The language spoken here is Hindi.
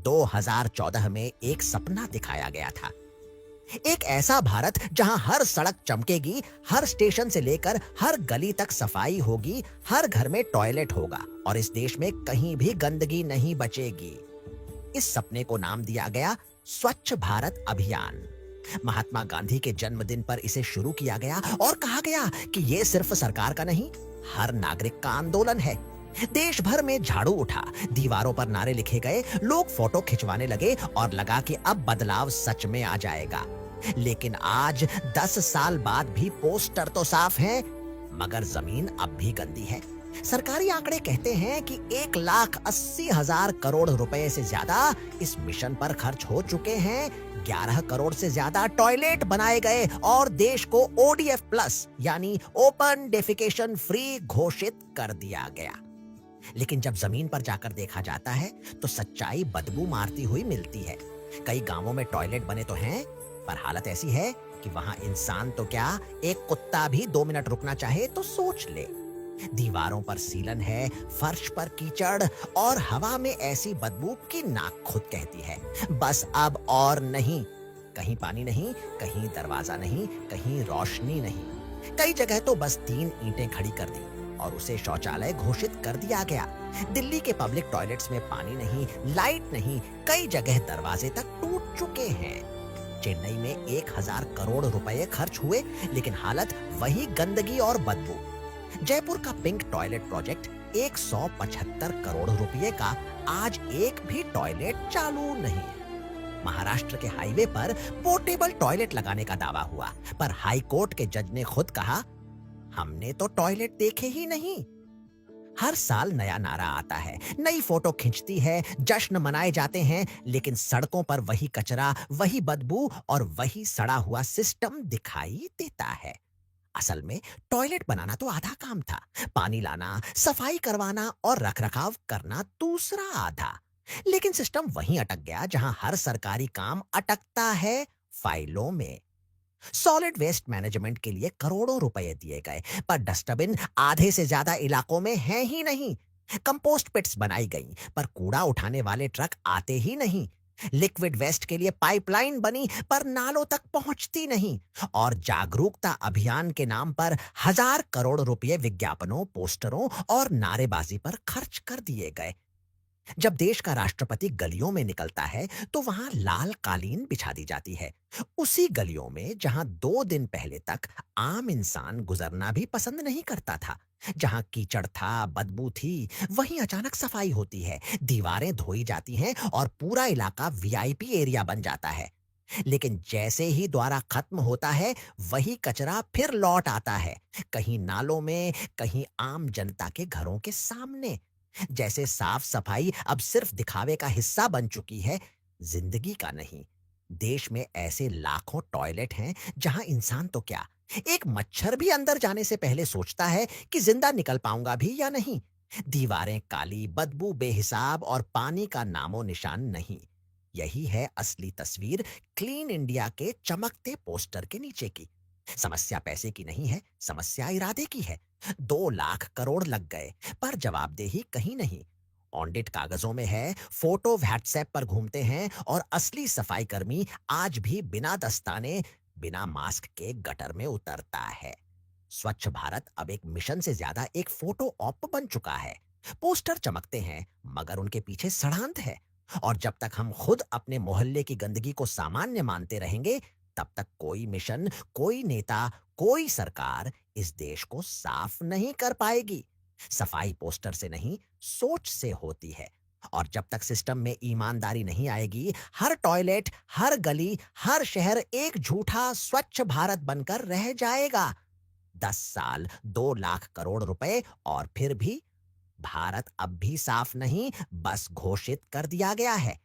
2014 में एक सपना दिखाया गया था। एक ऐसा भारत जहां हर सड़क चमकेगी, हर स्टेशन से लेकर हर गली तक सफाई होगी, हर घर में टॉयलेट होगा और इस देश में कहीं भी गंदगी नहीं बचेगी। इस सपने को नाम दिया गया स्वच्छ भारत अभियान। महात्मा गांधी के जन्मदिन पर इसे शुरू किया गया और कहा गया कि ये सिर्फ सरकार का नहीं, हर नागरिक का आंदोलन है। देश भर में झाड़ू उठा, दीवारों पर नारे लिखे गए, लोग फोटो खिंचवाने लगे और लगा कि अब बदलाव सच में आ जाएगा। लेकिन आज 10 साल बाद भी पोस्टर तो साफ हैं, मगर जमीन अब भी गंदी है। सरकारी आंकड़े कहते हैं कि 1,80,000 करोड़ रुपए से ज्यादा इस मिशन पर खर्च हो चुके हैं। 11 करोड़ से ज्यादा टॉयलेट बनाए गए और देश को ओडीएफ प्लस यानी ओपन डेफिकेशन फ्री घोषित कर दिया गया। लेकिन जब जमीन पर जाकर देखा जाता है तो सच्चाई बदबू मारती हुई मिलती है। कई गांवों में टॉयलेट बने तो हैं, पर हालत ऐसी है कि वहां इंसान तो क्या, एक कुत्ता भी 2 मिनट रुकना चाहे तो सोच ले। दीवारों पर सीलन है, फर्श पर कीचड़ और हवा में ऐसी बदबू कि नाक खुद कहती है बस अब और नहीं। कहीं पानी नहीं, कहीं दरवाजा नहीं, कहीं रोशनी नहीं। कई जगह तो बस 3 ईंटें खड़ी कर दी और उसे शौचालय घोषित कर दिया गया। दिल्ली के पब्लिक टॉयलेट्स में पानी नहीं, लाइट नहीं, कई जगह दरवाजे तक टूट चुके हैं। चेन्नई में 1,000 करोड़ रुपए खर्च हुए, लेकिन हालत वही गंदगी और बदबू। जयपुर का पिंक टॉयलेट प्रोजेक्ट 175 करोड़ रुपए का, आज एक भी टॉयलेट चालू नहीं। महाराष्ट्र के हाईवे पर पोर्टेबल टॉयलेट लगाने का दावा हुआ, पर हाई कोर्ट के जज ने खुद कहा हमने तो टॉयलेट देखे ही नहीं। हर साल नया नारा आता है, नई फोटो खिंचती है, जश्न मनाए जाते हैं, लेकिन सड़कों पर वही कचरा, वही बदबू और वही सड़ा हुआ सिस्टम दिखाई देता है। असल में टॉयलेट बनाना तो आधा काम था, पानी लाना, सफाई करवाना और रखरखाव करना दूसरा आधा। लेकिन सिस्टम वहीं अटक गया जहां हर सरकारी काम अटकता है, फाइलों में। सॉलिड वेस्ट मैनेजमेंट के लिए करोड़ों रुपए दिए गए, पर डस्टबिन आधे से ज्यादा इलाकों में है ही नहीं। कंपोस्ट पिट्स बनाई गई, पर कूड़ा उठाने वाले ट्रक आते ही नहीं। लिक्विड वेस्ट के लिए पाइपलाइन बनी, पर नालों तक पहुंचती नहीं। और जागरूकता अभियान के नाम पर 1,000 करोड़ रुपए विज्ञापनों, पोस्टरों और नारेबाजी पर खर्च कर दिए गए। जब देश का राष्ट्रपति गलियों में निकलता है तो वहां लाल कालीन बिछा दी जाती है। उसी गलियों में जहां 2 दिन पहले तक आम इंसान गुजरना भी पसंद नहीं करता था। जहां कीचड़ था, बदबू थी, वहीं अचानक सफाई होती है, दीवारें धोई जाती हैं और पूरा इलाका वीआईपी एरिया बन जाता है। लेकिन जैसे ही द्वारा खत्म होता है, वही कचरा फिर लौट आता है, कहीं नालों में, कहीं आम जनता के घरों के सामने। जैसे साफ सफाई अब सिर्फ दिखावे का हिस्सा बन चुकी है, जिंदगी का नहीं। देश में ऐसे लाखों टॉयलेट हैं जहां इंसान तो क्या, एक मच्छर भी अंदर जाने से पहले सोचता है कि जिंदा निकल पाऊंगा भी या नहीं। दीवारें काली, बदबू बेहिसाब और पानी का नामो निशान नहीं। यही है असली तस्वीर क्लीन इंडिया के चमकते पोस्टर के नीचे की। समस्या पैसे की नहीं है, समस्या इरादे की है। 2 लाख करोड़ लग गए, पर जवाबदेही कहीं नहीं। ऑडिट कागजों में है, फोटो व्हाट्सएप पर घूमते हैं और असली सफाई कर्मी आज भी बिना दस्ताने, बिना मास्क के गटर में उतरता है। स्वच्छ भारत अब एक मिशन से ज्यादा एक फोटो ऑप बन चुका है। पोस्टर चमकते हैं, मगर उनके पीछे सड़ांत है। और जब तक हम खुद अपने मोहल्ले की गंदगी को सामान्य मानते रहेंगे, तब तक कोई मिशन, कोई नेता, कोई सरकार इस देश को साफ नहीं कर पाएगी। सफाई पोस्टर से नहीं, सोच से होती है। और जब तक सिस्टम में ईमानदारी नहीं आएगी, हर टॉयलेट, हर गली, हर शहर एक झूठा स्वच्छ भारत बनकर रह जाएगा। 10 साल, 2 लाख करोड़ रुपए और फिर भी भारत अब भी साफ नहीं, बस घोषित कर दिया गया है।